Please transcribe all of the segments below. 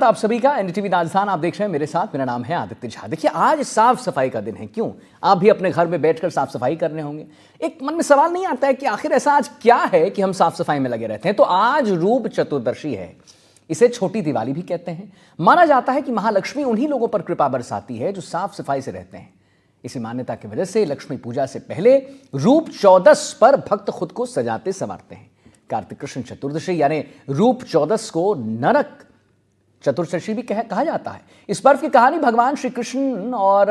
आप सभी का एनडीटीवी राजस्थान आप देख रहे हैं मेरे साथ। मेरा नाम है आदित्य झा। देखिए, आज साफ सफाई का दिन है। क्यों? आप भी अपने घर में बैठकर साफ सफाई कर रहे होंगे। एक मन में सवाल नहीं आता है कि आखिर ऐसा आज क्या है कि हम साफ सफाई में लगे रहते हैं। तो आज रूप चतुर्दशी है। इसे छोटी दिवाली भी कहते हैं। माना जाता है कि महालक्ष्मी उन्हीं लोगों पर कृपा बरसाती है जो साफ सफाई से रहते हैं। इसी मान्यता की वजह से लक्ष्मी पूजा से पहले रूप चौदस पर भक्त खुद को सजाते संवारते हैं। कार्तिक कृष्ण चतुर्दशी यानी रूप चौदस को नरक चतुर्दशी भी कहा जाता है। इस पर्व की कहानी भगवान श्री कृष्ण और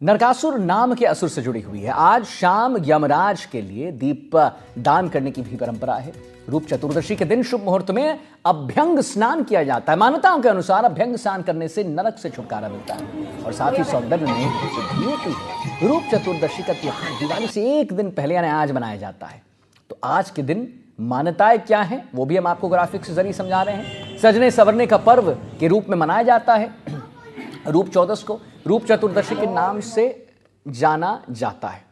नरकासुर नाम के असुर से जुड़ी हुई है। आज शाम यमराज के लिए दीप दान करने की भी परंपरा है। रूप चतुर्दशी के दिन शुभ मुहूर्त में अभ्यंग स्नान किया जाता है। मान्यताओं के अनुसार अभ्यंग स्नान करने से नरक से छुटकारा मिलता है और साथ ही सौंदर्य में वृद्धि होती है। रूप चतुर्दशी का त्योहार दिवाली से एक दिन पहले यानी आज मनाया जाता है। तो आज के दिन मान्यताएं क्या हैं वो भी हम आपको ग्राफिक्स के जरिए समझा रहे हैं। सजने संवरने का पर्व के रूप में मनाया जाता है। रूप चौदस को रूप चतुर्दशी के नाम से जाना जाता है।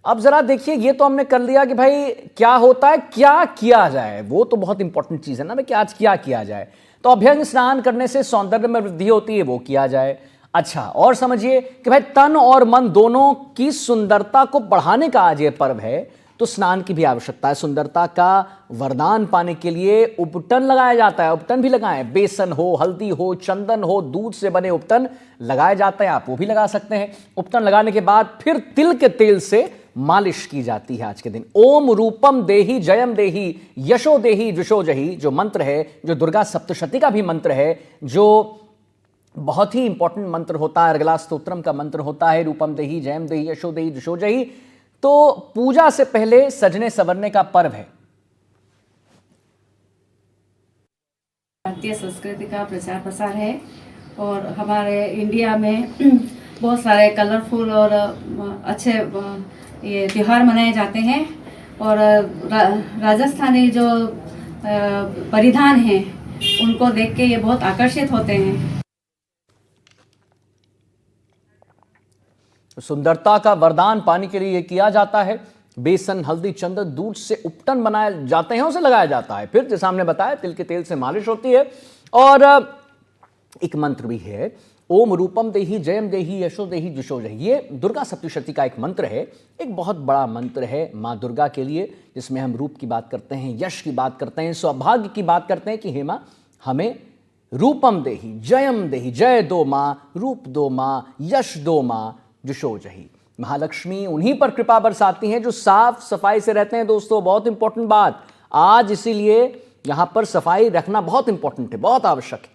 अब जरा देखिए, ये तो हमने कर लिया कि भाई क्या होता है, क्या किया जाए, वो तो बहुत इंपॉर्टेंट चीज है ना कि आज क्या किया जाए। तो अभ्यंग स्नान करने से सौंदर्य में वृद्धि होती है, वो किया जाए। अच्छा, और समझिए कि भाई तन और मन दोनों की सुंदरता को बढ़ाने का आज ये पर्व है, तो स्नान की भी आवश्यकता है। सुंदरता का वरदान पाने के लिए उपटन लगाया जाता है। उपटन भी लगाएं, बेसन हो, हल्दी हो, चंदन हो, दूध से बने उपटन लगाए जाते हैं। आप वो भी लगा सकते हैं। उपटन लगाने के बाद फिर तिल के तेल से मालिश की जाती है आज के दिन। ओम रूपम देहि जयम देहि यशो देहि द्विषोजहि जो मंत्र है, जो दुर्गा सप्तशती का भी मंत्र है, जो बहुत ही इंपॉर्टेंट मंत्र होता है, अर्गला स्तोत्रम का मंत्र होता है, रूपम देहि जयम देहि यशो देहि द्विषोजहि। तो पूजा से पहले सजने संवरने का पर्व है। भारतीय संस्कृति का प्रचार प्रसार है और हमारे इंडिया में बहुत सारे कलरफुल और अच्छे ये त्योहार मनाए जाते हैं। और राजस्थानी जो परिधान हैं उनको देख के ये बहुत आकर्षित होते हैं। सुंदरता का वरदान पाने के लिए यह किया जाता है। बेसन, हल्दी, चंदन, दूध से उपटन बनाए जाते हैं, उसे लगाया जाता है। फिर जैसा हमने बताया तिल के तेल से मालिश होती है। और एक मंत्र भी है, ओम रूपम देहि जयम देहि यशो देहि द्विषोजहि। ये दुर्गा सप्तशती का एक मंत्र है, एक बहुत बड़ा मंत्र है माँ दुर्गा के लिए, जिसमें हम रूप की बात करते हैं, यश की बात करते हैं, सौभाग्य की बात करते हैं कि हे माँ हमें रूपम देहि जयम देहि, जय दो माँ, रूप दो माँ, यश दो माँ, द्विषोजहि। महालक्ष्मी उन्हीं पर कृपा बरसाती हैं जो साफ सफाई से रहते हैं। दोस्तों, बहुत इंपॉर्टेंट बात आज, इसीलिए यहां पर सफाई रखना बहुत इंपॉर्टेंट है, बहुत आवश्यक है।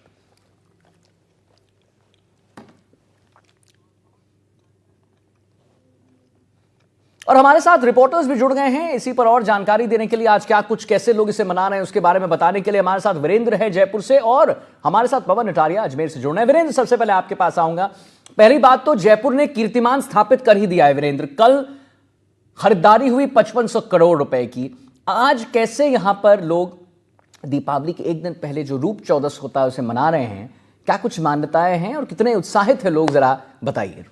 और हमारे साथ रिपोर्टर्स भी जुड़ गए हैं इसी पर और जानकारी देने के लिए। आज क्या कुछ, कैसे लोग इसे मना रहे हैं, उसके बारे में बताने के लिए हमारे साथ वीरेंद्र है जयपुर से और हमारे साथ पवन अटारिया अजमेर से जुड़ना है। वीरेंद्र, सबसे पहले आपके पास आऊंगा। पहली बात तो जयपुर ने कीर्तिमान स्थापित कर ही दिया है। वीरेंद्र, कल खरीदारी हुई 5500 करोड़ रुपए की। आज कैसे यहां पर लोग दीपावली के एक दिन पहले जो रूप चौदस होता है उसे मना रहे हैं? क्या कुछ मान्यताएं हैं और कितने उत्साहित है लोग, जरा बताइए।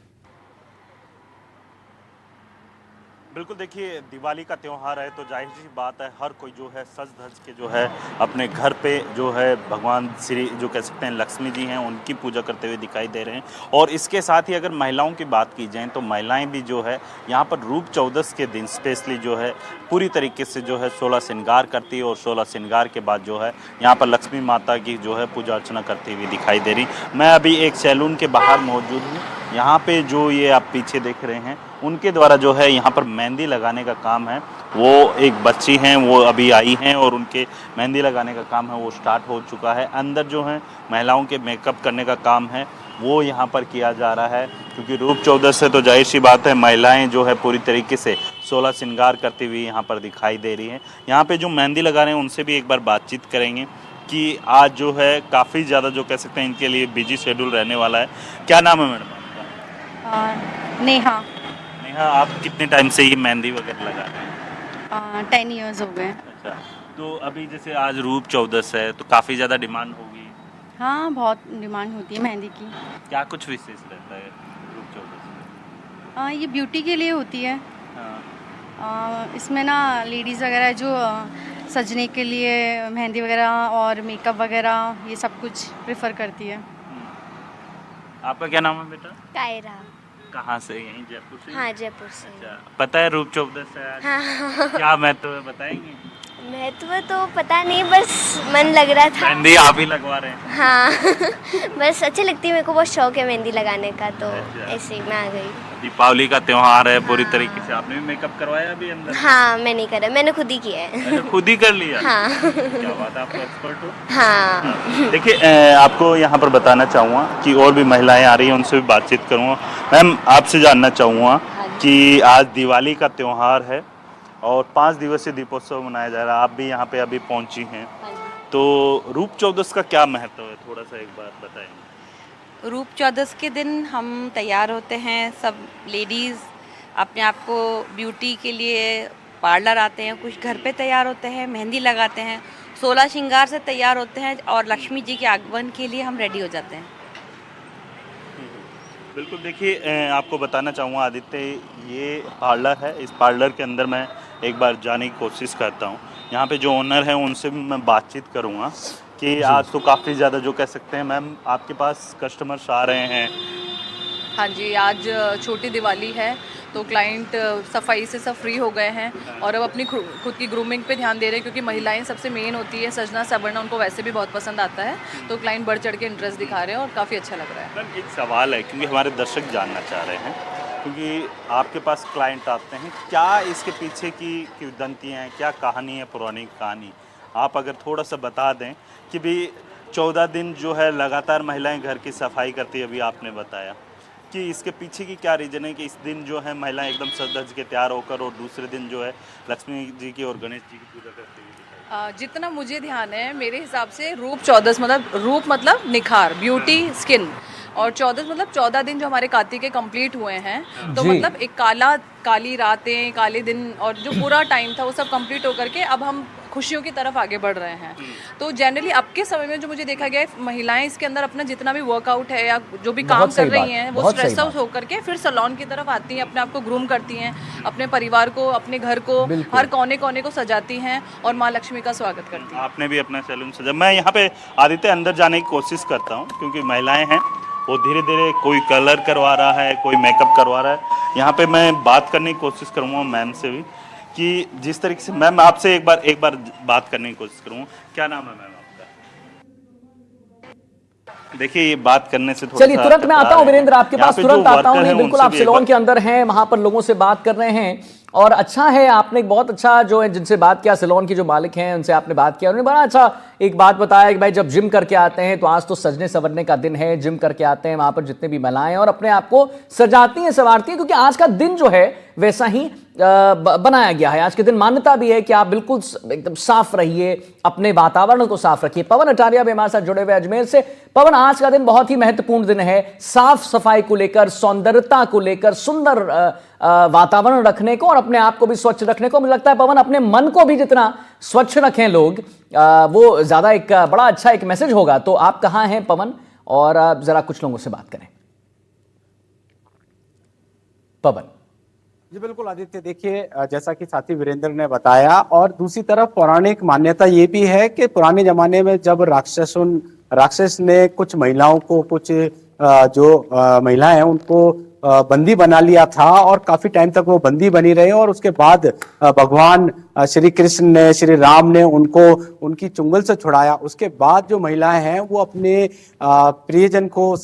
बिल्कुल, देखिए दिवाली का त्यौहार है तो जाहिर सी बात है हर कोई जो है सज धज के जो है अपने घर पे जो है भगवान श्री जो कह सकते हैं लक्ष्मी जी हैं उनकी पूजा करते हुए दिखाई दे रहे हैं। और इसके साथ ही अगर महिलाओं की बात की जाए तो महिलाएं भी जो है यहाँ पर रूप चौदस के दिन स्पेशली जो है पूरी तरीके से जो है 16 श्रृंगार करती है और 16 श्रृंगार के बाद जो है यहाँ पर लक्ष्मी माता की जो है पूजा अर्चना करती हुई दिखाई दे रही। मैं अभी एक सैलून के बाहर मौजूद हूँ। यहाँ पे जो ये आप पीछे देख रहे हैं उनके द्वारा जो है यहाँ पर मेहंदी लगाने का काम है। वो एक बच्ची हैं, वो अभी आई हैं और उनके मेहंदी लगाने का काम है वो स्टार्ट हो चुका है। अंदर जो है महिलाओं के मेकअप करने का काम है वो यहाँ पर किया जा रहा है, क्योंकि रूप चौदस है तो जाहिर सी बात है महिलाएं जो है पूरी तरीके से 16 श्रृंगार करती हुई यहाँ पर दिखाई दे रही हैं। यहाँ पे जो मेहंदी लगा रहे हैं उनसे भी एक बार बातचीत करेंगे कि आज जो है काफ़ी ज़्यादा जो कह सकते हैं इनके लिए बिजी शेड्यूल रहने वाला है। क्या नाम है मैडम आपका? नेहा। नेहा, आप कितने टाइम से ये मेहंदी वगैरह लगा रहे हैं? 10 इयर्स हो गए। अच्छा, तो अभी जैसे आज रूप चौदस है तो काफ़ी ज़्यादा डिमांड होगी। हाँ, बहुत डिमांड होती है मेहंदी की। क्या कुछ विशेष रहता है रूप चौदस में? ये ब्यूटी के लिए होती है। हाँ। इसमें ना लेडीज़ वगैरह जो सजने के लिए मेहंदी वगैरह और मेकअप वगैरह ये सब कुछ प्रेफर करती है। आपका क्या नाम है बेटा? कायरा। कहाँ से? यहीं जयपुर से? हाँ, जयपुर से। अच्छा, पता है रूप चौदस है आज? हाँ। क्या महत्व है बताएंगे? महत्व तो पता नहीं, बस मन लग रहा था। मेहंदी आप ही लगवा रहे हैं? हाँ। बस अच्छी लगती है, मेरे को बहुत शौक है मेहंदी लगाने का, तो अच्छा। ऐसे ही मैं आ गई। दीपावली का त्योहार है पूरी तरीके से, आपने भी मेकअप करवाया अभी अंदर? हाँ, मैं नहीं करा, मैंने खुद ही किया है। अच्छा, खुद ही कर लिया? हाँ। क्या बात है, आप तो एक्सपर्ट हो। हाँ। देखिए आपको यहाँ पर बताना चाहूँगा कि और भी महिलाएं आ रही हैं, उनसे भी बातचीत करूँगा। मैम, आपसे जानना चाहूँगा कि आज दिवाली का त्योहार है और 5 दिवसीय दीपोत्सव मनाया जा रहा है, आप भी यहाँ पे अभी पहुँची हैं, तो रूप चौदस का क्या महत्व है, थोड़ा सा एक बार बताएंगे? रूप चौदस के दिन हम तैयार होते हैं, सब लेडीज़ अपने आप को ब्यूटी के लिए पार्लर आते हैं, कुछ घर पे तैयार होते हैं, मेहंदी लगाते हैं, 16 श्रृंगार से तैयार होते हैं और लक्ष्मी जी के आगमन के लिए हम रेडी हो जाते हैं। बिल्कुल, देखिए आपको बताना चाहूँगा आदित्य, ये पार्लर है, इस पार्लर के अंदर मैं एक बार जाने की कोशिश करता हूँ। यहाँ पे जो ओनर है उनसे भी मैं बातचीत करूँगा कि आज तो काफ़ी ज़्यादा जो कह सकते हैं, मैम आपके पास कस्टमर्स आ रहे हैं। हाँ जी, आज छोटी दिवाली है तो क्लाइंट सफाई से सब फ्री हो गए हैं और अब अपनी खुद की ग्रूमिंग पे ध्यान दे रहे हैं, क्योंकि महिलाएं सबसे मेन होती है, सजना संवरना उनको वैसे भी बहुत पसंद आता है, तो क्लाइंट बढ़ चढ़ के इंटरेस्ट दिखा रहे हैं और काफ़ी अच्छा लग रहा है। मैम, एक सवाल है क्योंकि हमारे दर्शक जानना चाह रहे हैं, क्योंकि आपके पास क्लाइंट आते हैं, क्या इसके पीछे की किंवदंतियाँ हैं, क्या कहानी है, पुरानी कहानी आप अगर थोड़ा सा बता दें कि भी 14 दिन जो है लगातार महिलाएं घर की सफाई करती है, अभी आपने बताया कि इसके पीछे की क्या रीज़न है कि इस दिन जो है महिलाएं एकदम सज धज के तैयार होकर और दूसरे दिन जो है लक्ष्मी जी की और गणेश जी की पूजा करती हुई? जितना मुझे ध्यान है मेरे हिसाब से रूप चौदस मतलब रूप मतलब निखार, ब्यूटी, स्किन, और 14 मतलब 14 दिन जो हमारे कार्तिक के कंप्लीट हुए हैं, तो जी। मतलब एक काली रातें, काले दिन और जो पूरा टाइम था वो सब कंप्लीट होकर के अब हम खुशियों की तरफ आगे बढ़ रहे हैं। तो जनरली अब के समय में जो मुझे देखा गया है, महिलाएं इसके अंदर अपना जितना भी वर्कआउट है या जो भी काम बहुत सही कर रही बात, हैं वो बहुत सही स्ट्रेस आउट बात। होकर के फिर सैलून की तरफ आती हैं, अपने आप को ग्रूम करती हैं, अपने परिवार को, अपने घर को, बिल्कुल। हर कोने कोने को सजाती हैं और माँ लक्ष्मी का स्वागत करती हैं। आपने भी अपना सैलून सजा। मैं यहाँ पे आदित्य अंदर जाने की कोशिश करता हूँ क्योंकि महिलाएं हैं, वो धीरे धीरे कोई कलर करवा रहा है, कोई मेकअप करवा रहा है। यहाँ पे मैं बात करने की कोशिश करूँगा मैम से भी कि जिस तरीके से मैम आपसे एक बार बात करने की कोशिश करूँगा। क्या नाम है मैम आपका? देखिए ये बात करने से थोड़ा चलिए सा तुरंत मैं आता हूं कतरा वीरेंद्र, रहे हैं। आपके यहाँ पास पे तुरंत जो आता हूं। वर्कर नहीं, हैं, बिल्कुल उनसे आप भी एक सैलून बार- के अंदर हैं, वहां पर लोगों से बात कर रहे हैं और अच्छा है, आपने एक बहुत अच्छा जो है जिनसे बात किया, सैलून के जो मालिक हैं उनसे आपने बात किया, उन्होंने बड़ा अच्छा एक बात बताया कि भाई जब जिम करके आते हैं तो आज तो सजने संवरने का दिन है, जिम करके आते हैं वहां पर जितने भी महिलाएं और अपने आप को सजाती हैं, संवारती हैं, क्योंकि आज का दिन जो है वैसा ही बनाया गया है। आज के दिन मान्यता भी है कि आप बिल्कुल एकदम साफ रहिए, अपने वातावरण को साफ रखिए। पवन अटारिया भी हमारे साथ जुड़े हुए अजमेर से। पवन, आज का दिन बहुत ही महत्वपूर्ण दिन है, साफ सफाई को लेकर, सौंदर्यता को लेकर, सुंदर वातावरण रखने को और अपने आप को भी स्वच्छ रखने को। मुझे लगता है पवन, अपने मन को भी जितना स्वच्छ रखें लोग, वो ज्यादा एक बड़ा अच्छा एक मैसेज होगा। तो आप कहाँ हैं पवन, और जरा कुछ लोगों से बात करें। पवन जी बिल्कुल आदित्य, देखिए जैसा कि साथी वीरेंद्र ने बताया, और दूसरी तरफ पौराणिक मान्यता ये भी है कि पुराने जमाने में जब राक्षस ने कुछ महिलाओं को, कुछ जो महिलाएं हैं उनको बंदी बना लिया था और काफी टाइम तक वो बंदी बनी रहे, और उसके बाद भगवान श्री कृष्ण ने, श्री राम ने उनको उनकी चुंगल से छुड़ाया। उसके बाद जो महिलाएं हैं वो अपने प्रियजन को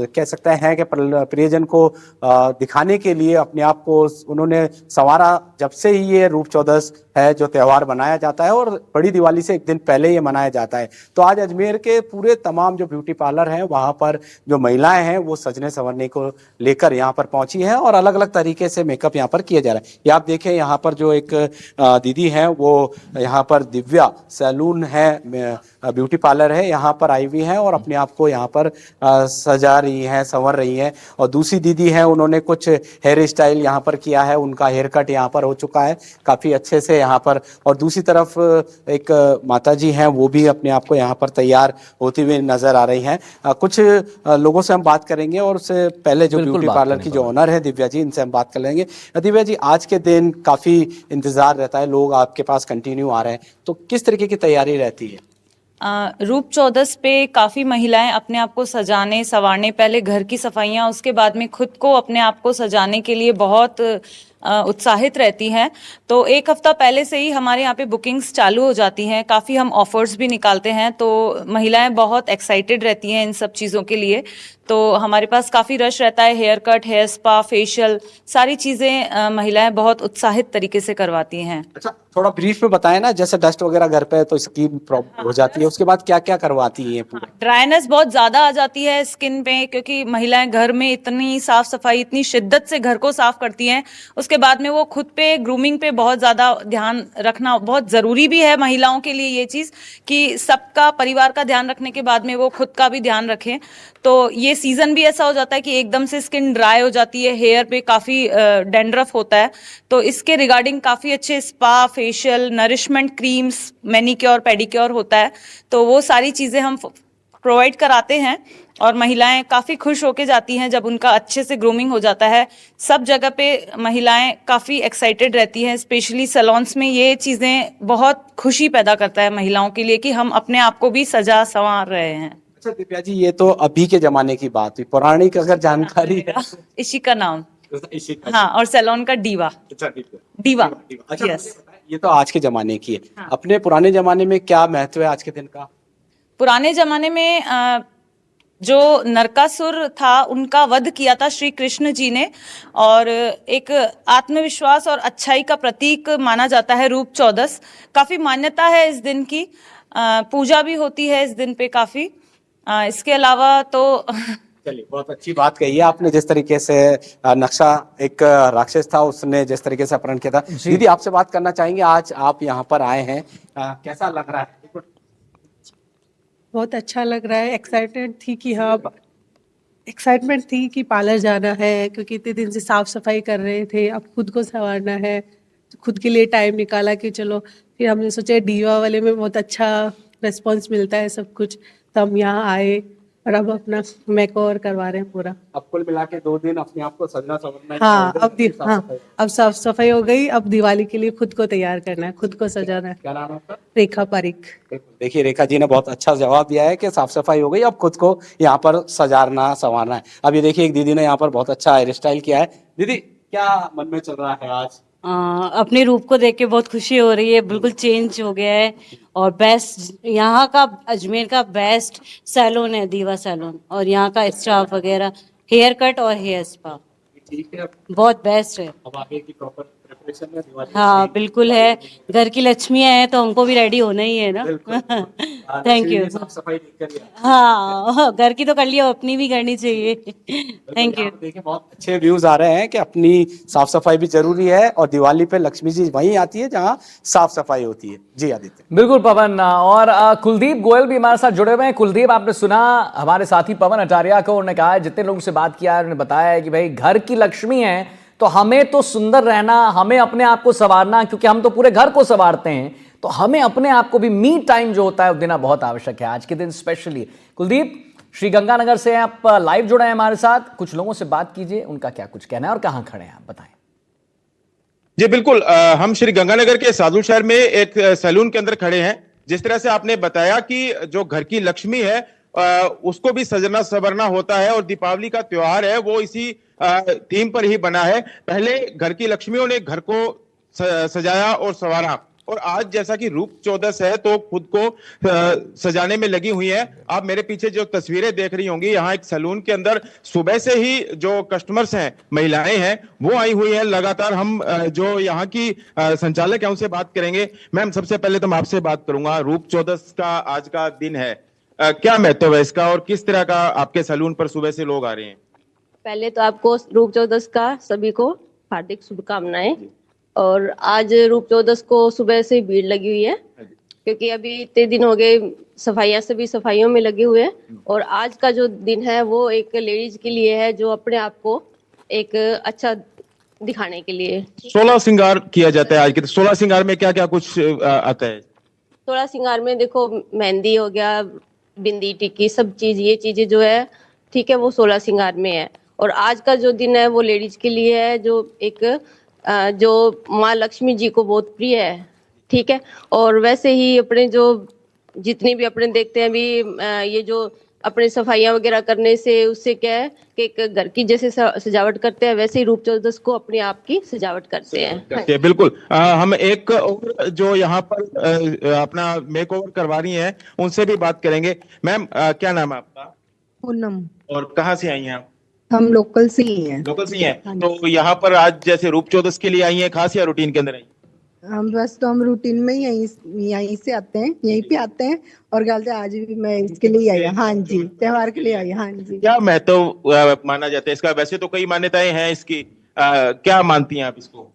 कह सकते हैं कि प्रियजन को दिखाने के लिए अपने आप को उन्होंने संवारा। जब से ही ये रूप चौदस है जो त्योहार मनाया जाता है, और बड़ी दिवाली से एक दिन पहले ये मनाया जाता है। तो आज अजमेर के पूरे तमाम जो ब्यूटी पार्लर हैं वहां पर जो महिलाएं हैं वो सजने संवरने को लेकर यहाँ पर पहुंची हैं और अलग अलग तरीके से मेकअप यहाँ पर किया जा रहा है। ये आप देखें, यहाँ पर जो एक दीदी हैं वो यहाँ पर दिव्या सैलून है, ब्यूटी पार्लर है, यहाँ पर आई हुई हैं और अपने आप को यहाँ पर सजा रही हैं, संवर रही हैं। और दूसरी दीदी हैं, उन्होंने कुछ हेयर स्टाइल यहाँ पर किया है, उनका हेयर कट यहाँ पर हो चुका है काफी अच्छे से यहाँ पर। और दूसरी तरफ एक माता जी हैं, वो भी अपने आप को यहाँ पर तैयार होती हुई नजर आ रही हैं। कुछ लोगों से हम बात करेंगे, और उससे पहले जो बिल्कुल ब्यूटी बात पार्लर करें की जो ओनर है दिव्या जी, इनसे हम बात कर लेंगे। दिव्या जी, आज के दिन काफी काफी इंतजार रहता है, लोग आपके पास कंटिन्यू आ रहे हैं, तो किस तरीके की तैयारी रहती है? रूप चौदस पे काफ़ी महिलाएं अपने आप को सजाने संवारने, पहले घर की सफाइयाँ, उसके बाद में खुद को अपने आप को सजाने के लिए बहुत उत्साहित रहती हैं। तो एक हफ्ता पहले से ही हमारे यहाँ पे बुकिंग्स चालू हो जाती हैं, काफ़ी हम ऑफर्स भी निकालते हैं, तो महिलाएं बहुत एक्साइटेड रहती हैं इन सब चीज़ों के लिए। तो हमारे पास काफ़ी रश रहता है, hair cut, hair spa, facial, सारी चीज़ें महिलाएं बहुत उत्साहित तरीके से करवाती हैं। अच्छा, थोड़ा ब्रीफ में बताएं ना, जैसे डस्ट वगैरह घर पे है तो स्किन प्रॉब्लम हो जाती है, उसके बाद क्या क्या करवाती हैं पूरा? ड्राइनेस बहुत ज्यादा आ जाती है स्किन पे, क्योंकि महिलाएं घर में इतनी साफ सफाई, इतनी शिद्दत से घर को साफ करती हैं, उसके बाद में वो खुद पे ग्रूमिंग पे बहुत ज्यादा ध्यान रखना बहुत जरूरी भी है महिलाओं के लिए ये चीज, कि सबका परिवार का ध्यान रखने के बाद में वो खुद का भी ध्यान रखें। तो ये सीजन भी ऐसा हो जाता है कि एकदम से स्किन ड्राई हो जाती है, हेयर पे काफी डैंड्रफ होता है, तो इसके रिगार्डिंग काफी अच्छे spa, facial, nourishment creams, manicure, pedicure होता है, तो वो सारी चीजें हम प्रोवाइड कराते हैं और महिलाएं काफ़ी खुश होके जाती हैं जब उनका अच्छे से ग्रूमिंग हो जाता है। सब जगह पे महिलाएं काफ़ी एक्साइटेड रहती हैं, स्पेशली सैलून्स में ये चीज़ें बहुत खुशी पैदा करता है महिलाओं के लिए कि हम अपने आप को भी सजा संवार रहे हैं। अच्छा दिव्या जी, ये तो अभी के जमाने की बात हुई, पौराणिक अगर जानकारी है? इसी का नाम, इसी का। हाँ, और सैलून का डीवा। अच्छा, डीवा। अच्छा, यस। ये तो आज के जमाने की है। हाँ। अपने पुराने जमाने में क्या महत्व है आज के दिन का? पुराने जमाने में जो नरकासुर था उनका वध किया था श्री कृष्ण जी ने, और एक आत्मविश्वास और अच्छाई का प्रतीक माना जाता है रूप चौदस। काफी मान्यता है इस दिन की, पूजा भी होती है इस दिन पे काफी। इसके अलावा तो चलिए, बहुत अच्छी बात कही है आपने, जिस तरीके से नक्शा एक राक्षस था उसने जिस तरीके से अपहरण किया था। दीदी, आपसे बात करना चाहेंगे, आज आप यहाँ पर आए हैं, कैसा लग रहा है? बहुत अच्छा लग रहा है। एक्साइटमेंट थी कि पार्लर जाना है, क्योंकि इतने दिन से साफ सफाई कर रहे थे, अब खुद को संवारना है, तो खुद के लिए टाइम निकाला कि चलो। फिर हमने सोचा डीवा वाले में बहुत अच्छा रिस्पॉन्स मिलता है सब कुछ, तो हम यहाँ आए और अब अपना मेकओवर करवा रहे हैं पूरा। अब कुल मिला के 2 दिन अपने आप को सजना संवरना। हाँ, अब साफ सफाई हो गई, अब दिवाली के लिए खुद को तैयार करना है, खुद को सजाना है। क्या नाम है आपका? रेखा पारिक। देखिए, रेखा जी ने बहुत अच्छा जवाब दिया है कि साफ सफाई हो गई, अब खुद को यहाँ पर सजाना संवारना है। अब ये देखिए, एक दीदी ने यहाँ पर बहुत अच्छा हेयर स्टाइल किया है। दीदी, क्या मन में चल रहा है आज? अपने रूप को देख के बहुत खुशी हो रही है, बिल्कुल चेंज हो गया है, और बेस्ट यहाँ का अजमेर का बेस्ट सैलून है दीवा सैलून, और यहाँ का स्टाफ वगैरह, हेयर कट और हेयर स्पा ठीक है, बहुत बेस्ट है। अब आगे की प्रॉपर प्रिपरेशन है दिवाली? हाँ बिल्कुल है, घर की लक्ष्मियाँ हैं तो हमको भी रेडी होना ही है ना। Thank you. साफ सफाई कर लिया? हाँ, घर की तो कर लिया, अपनी भी करनी चाहिए। Thank you. देखिए, बहुत अच्छे व्यूज आ रहे हैं कि अपनी साफ सफाई भी जरूरी है, और दिवाली पे लक्ष्मी जी वहीं आती है जहाँ साफ सफाई होती है। जी आदित्य। बिल्कुल पवन, और कुलदीप गोयल भी हमारे साथ जुड़े हुए हैं। कुलदीप, आपने सुना हमारे साथी पवन अटारिया को, उन्होंने कहा, जितने लोगों से बात किया उन्होंने बताया है कि भाई घर की लक्ष्मी है तो हमें तो सुंदर रहना, हमें अपने आप को संवारना, क्योंकि हम तो पूरे घर को संवारते हैं, तो हमें अपने आप को भी मी टाइम जो होता है वो देना बहुत आवश्यक है आज के दिन स्पेशली। कुलदीप, श्री गंगानगर से आप लाइव जुड़े हैं हमारे साथ, कुछ लोगों से बात कीजिए, उनका क्या कुछ कहना है और कहां खड़े हैं आप बताएं। जी बिल्कुल, हम श्री गंगानगर के साधु शहर में एक सैलून के अंदर खड़े हैं। जिस तरह से आपने बताया कि जो घर की लक्ष्मी है उसको भी सजना संवरना होता है, और दीपावली का त्योहार है वो इसी थीम पर ही बना है। पहले घर की लक्ष्मियों ने घर को सजाया और संवारा, और आज जैसा कि रूप चौदस है तो खुद को सजाने में लगी हुई है। आप मेरे पीछे जो तस्वीरें देख रही होंगी, यहाँ एक सैलून के अंदर सुबह से ही जो कस्टमर्स हैं, महिलाएं हैं, वो आई हुई है लगातार। हम जो यहाँ की संचालक है उनसे बात करेंगे। मैम, सबसे पहले तो मैं आपसे बात करूंगा, रूप चौदस का आज का दिन है, क्या महत्व है इसका, और किस तरह का आपके सैलून पर सुबह से लोग आ रहे हैं? पहले तो आपको रूप चौदस का सभी को हार्दिक शुभकामनाएं। और आज रूप चौदस को सुबह से भीड़ लगी हुई है, क्योंकि अभी इतने दिन हो गए सफाइयाँ, सभी सफाइयों में लगे हुए हैं, और आज का जो दिन है वो एक लेडीज के लिए है जो अपने आप को एक अच्छा दिखाने के लिए 16 श्रृंगार किया जाता है आज के। 16 श्रृंगार में क्या क्या कुछ आता है? 16 श्रृंगार में देखो, मेहंदी हो गया, बिंदी, टिक्की, सब चीज, ये चीजें जो है ठीक है वो 16 श्रृंगार में है। और आज का जो दिन है वो लेडीज के लिए है, जो एक जो माँ लक्ष्मी जी को बहुत प्रिय है, ठीक है। और वैसे ही अपने जो जितनी भी अपने देखते हैं अभी ये जो अपने सफाइयाँ वगैरह करने से उससे क्या है कि एक घर की जैसे सजावट करते हैं वैसे ही रूप चौदस को अपने आप की सजावट करते हैं। करते हैं, बिल्कुल। हम एक और जो यहाँ पर अपना मेक ओवर करवा रही हैं उनसे भी बात करेंगे। मैम, क्या नाम है आपका? पूनम। और कहाँ से आई हैं आप? हम लोकल से ही हैं। लोकल से ही हैं। तो यहाँ पर आज जैसे रूप चौदस के लिए आई हैं, खास या रूटीन के अंदर आई? हम रूटीन में ही यहीं से आते हैं, यहीं पे आते हैं। और गलते आज भी मैं इसके लिए आई हूँ। हाँ जी, त्योहार के लिए आई। हाँ जी। क्या महत्व माना जाता है इसका? वैसे तो कई मान्यताएं हैं इसकी, क्या मानती हैं आप इसको?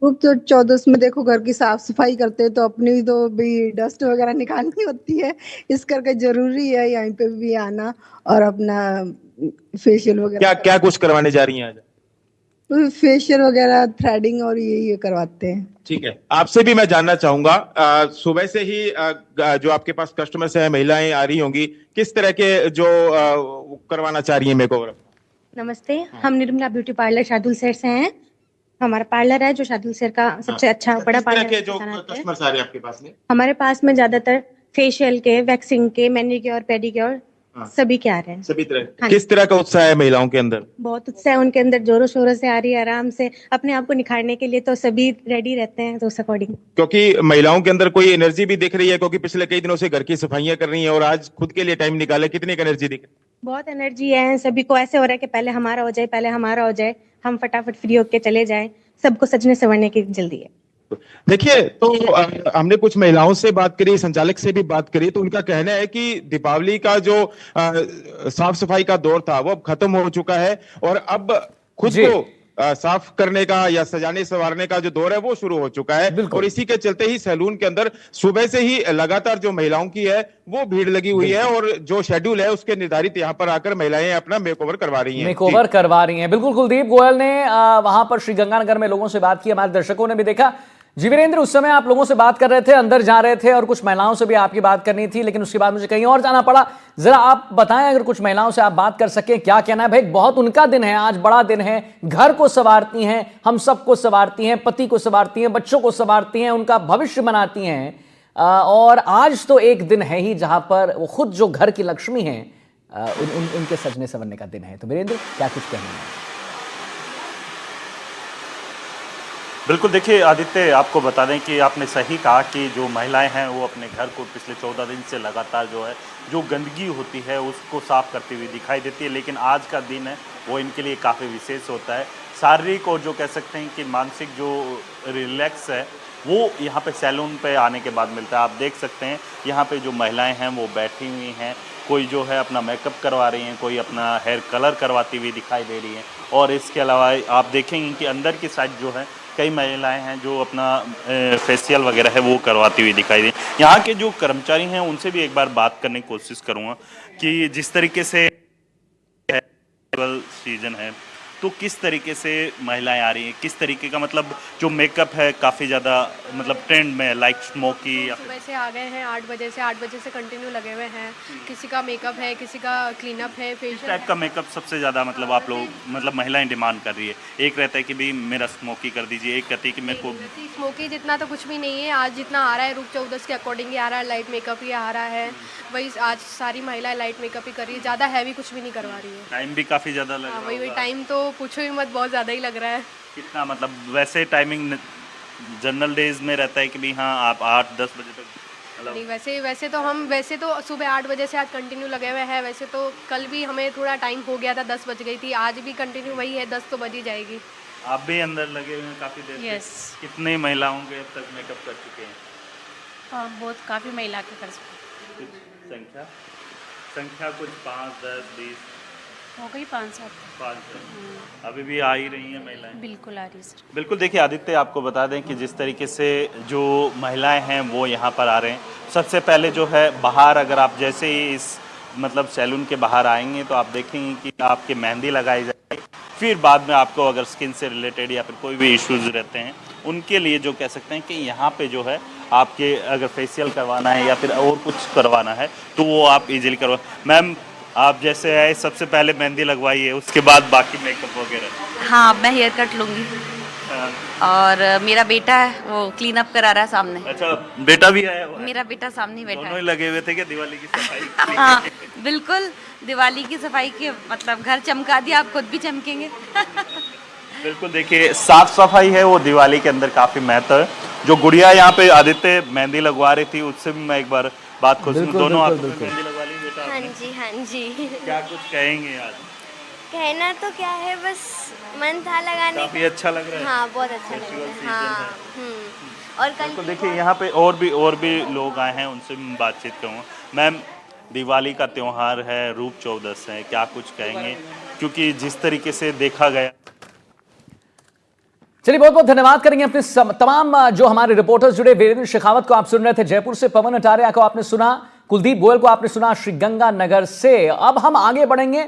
रूप चौदस में देखो घर की साफ सफाई करते हैं तो अपनी तो भी डस्ट वगैरह निकालनी होती है, इस करके जरूरी है यहाँ पे भी आना और अपना फेशियल वगैरह। क्या क्या कुछ करवाने जा रही हैं आज? फेशियल वगैरह, थ्रेडिंग और ये करवाते हैं। ठीक है, आपसे भी मैं जानना चाहूंगा, सुबह से ही जो आपके पास कस्टमर्स हैं, महिलाएं आ रही होंगी, किस तरह के जो करवाना चाह रही हैं मेकओवर? नमस्ते, हम निर्मला ब्यूटी पार्लर शार्दुल शहर से हैं। हमारा पार्लर है जो शार्दुल शहर का सबसे अच्छा बड़ा पार्लर है। जो कस्टमर्स आ रहे हैं आपके पास में? हमारे पास में ज्यादातर फेशियल के, वैक्सिंग के, मैनिक्योर, पेडिक्योर सभी के आ रहे हैं। सभी तरह। किस तरह का उत्साह है महिलाओं के अंदर? बहुत उत्साह है उनके अंदर, जोरों शोरों से आ रही है, आराम से अपने आप को निखारने के लिए तो सभी रेडी रहते हैं तो उस अकॉर्डिंग। क्योंकि महिलाओं के अंदर कोई एनर्जी भी दिख रही है, क्योंकि पिछले कई दिनों से घर की सफाइयां कर रही हैं और आज खुद के लिए टाइम निकाले, कितनी एनर्जी दिख रही है? बहुत एनर्जी है, सभी को ऐसे हो रहा है कि पहले हमारा हो जाए, पहले हमारा हो जाए, हम फटाफट फ्री होके चले जाएं। सबको सजने संवरने की जल्दी है। देखिए, तो हमने कुछ महिलाओं से बात करी, संचालक से भी बात करी, तो उनका कहना है कि दीपावली का जो साफ सफाई का दौर था वो अब खत्म हो चुका है और अब खुद को साफ करने का या सजाने संवारने का जो दौर है वो शुरू हो चुका है। और इसी के चलते ही सैलून के अंदर सुबह से ही लगातार जो महिलाओं की है वो भीड़ लगी हुई है और जो शेड्यूल है उसके निर्धारित यहाँ पर आकर महिलाएं अपना मेकओवर करवा रही हैं। मेकओवर करवा रही हैं, बिल्कुल। कुलदीप गोयल ने वहां पर श्रीगंगानगर में लोगों से बात की, हमारे दर्शकों ने भी देखा। जी वीरेंद्र, उस समय आप लोगों से बात कर रहे थे, अंदर जा रहे थे और कुछ महिलाओं से भी आपकी बात करनी थी, लेकिन उसके बाद मुझे कहीं और जाना पड़ा। जरा आप बताएं, अगर कुछ महिलाओं से आप बात कर सकें, क्या कहना है? भाई बहुत उनका दिन है, आज बड़ा दिन है, घर को संवारती हैं, हम सबको संवारती हैं, पति को संवारती हैं, बच्चों को संवारती हैं, उनका भविष्य बनाती हैं। और आज तो एक दिन है ही जहां पर वो खुद जो घर की लक्ष्मी हैं उनके सजने संवरने का दिन है। तो वीरेंद्र, क्या कुछ कहना है? बिल्कुल, देखिए आदित्य, आपको बता दें कि आपने सही कहा कि जो महिलाएं हैं वो अपने घर को पिछले 14 दिन से लगातार जो है जो गंदगी होती है उसको साफ करती हुई दिखाई देती है, लेकिन आज का दिन है वो इनके लिए काफ़ी विशेष होता है। शारीरिक और जो कह सकते हैं कि मानसिक जो रिलैक्स है वो यहाँ पे सैलून पे आने के बाद मिलता है। आप देख सकते हैं यहाँ पे जो महिलाएं हैं वो बैठी हुई हैं, कोई जो है अपना मेकअप करवा रही हैं, कोई अपना हेयर कलर करवाती हुई दिखाई दे रही हैं। और इसके अलावा आप देखेंगे कि अंदर की साइड जो है कई महिलाएं हैं जो अपना फेशियल वगैरह है वो करवाती हुई दिखाई दी। यहाँ के जो कर्मचारी हैं उनसे भी एक बार बात करने की कोशिश करूँगा कि जिस तरीके से सीजन है तो किस तरीके से महिलाएं आ रही हैं, किस तरीके का मतलब जो मेकअप है काफ़ी ज़्यादा मतलब ट्रेंड में, लाइक स्मोकी। सुबह से आ गए हैं 8 बजे से कंटिन्यू लगे हुए हैं। किसी का मेकअप है, किसी का क्लीनअप है, फेशियल टाइप का मेकअप सबसे ज़्यादा मतलब आप लोग मतलब महिलाएं डिमांड कर रही है। एक रहता है कि भाई मेरा स्मोकी कर दीजिए, एक कहती है कि मेरे को स्मोकी जितना तो कुछ भी नहीं है। आज जितना आ रहा है रूप चौदस के अकॉर्डिंग ही आ रहा है, लाइट मेकअप ही आ रहा है, वही आज सारी महिलाएं लाइट मेकअप ही कर रही है, ज़्यादा हैवी कुछ भी नहीं करवा रही है। टाइम भी काफ़ी ज़्यादा लग रहा है। वही टाइम तो पूछो ही मत, बहुत ज़्यादा ही लग रहा है। कितना मतलब वैसे टाइमिंग जनरल डेज में रहता है कि भाई हाँ आप 8-10 बजे तक नहीं, वैसे तो सुबह 8 बजे से आज कंटिन्यू लगे हुए हैं। वैसे तो कल भी हमें थोड़ा टाइम हो गया था, 10 बज गई थी, आज भी कंटिन्यू वही है, 10 तो बज ही जाएगी। आप भी अंदर लगे हुए हैं काफ़ी देर से। यस। कितने महिलाओं के अब तक मेकअप कर चुके हैं? हाँ, बहुत काफ़ी महिला के कर चुके हैं। संख्या कुछ 5, 10, 20 हो गई, 5-7। अभी भी आ ही रही हैं महिलाएं? बिल्कुल आ रही है। बिल्कुल, देखिए आदित्य, आपको बता दें कि जिस तरीके से जो महिलाएं हैं वो यहाँ पर आ रहे हैं। सबसे पहले जो है बाहर, अगर आप जैसे ही इस मतलब सैलून के बाहर आएंगे तो आप देखेंगे कि आपकी मेहंदी लगाई जाएगी। फिर बाद में आपको अगर स्किन से रिलेटेड या फिर कोई भी इश्यूज़ रहते हैं उनके लिए जो कह सकते हैं कि यहाँ पे जो है आपके अगर फेशियल करवाना है या फिर और कुछ करवाना है तो वो आप इजीली करवा। मैम, आप जैसे आए सबसे पहले मेहंदी लगवाई है, उसके बाद बाकी मेकअप वगैरह? हाँ, मैं हेयर कट लूँगी। और मेरा बेटा है वो क्लीन अप करा रहा है सामने। अच्छा, बेटा भी आया हुआ है? मेरा बेटा सामने ही बैठा दोनों है। ही लगे हुए थे क्या दिवाली की सफाई? हाँ बिल्कुल, दिवाली की सफाई के मतलब घर चमका दिया, आप खुद भी चमकेंगे। बिल्कुल, देखिए साफ सफाई है वो दिवाली के अंदर काफी महत्व है। जो गुड़िया यहाँ पे आदित्य मेहंदी लगवा रही थी उससे भी मैं एक बार बात कर बिल्कुल, दोनों बिल्कुल, हाथों में बिल्कुल। मेहंदी लगवा ली बेटा हाँ आपने? जी हाँ जी। क्या कुछ कहेंगे आज? कहना तो क्या है, बस मन था लगाने काफी का। अच्छा लग रहा है। हाँ बहुत अच्छा लग फेस्टिवल रहा है। सीजन हाँ और कल तो देखिए यहाँ पे और भी लोग आए हैं, उनसे मैं बातचीत करूँगा। मैम, दिवाली का त्योहार है, रूप चौदस है, क्या कुछ कहेंगे? क्योंकि जिस तरीके से देखा गया। चलिए, बहुत बहुत धन्यवाद करेंगे अपने तमाम जो हमारे रिपोर्टर्स जुड़े। वीरेंद्र शेखावत को आप सुन रहे थे जयपुर से, पवन अटारिया को आपने सुना, कुलदीप गोयल को आपने सुना श्रीगंगानगर से। अब हम आगे बढ़ेंगे।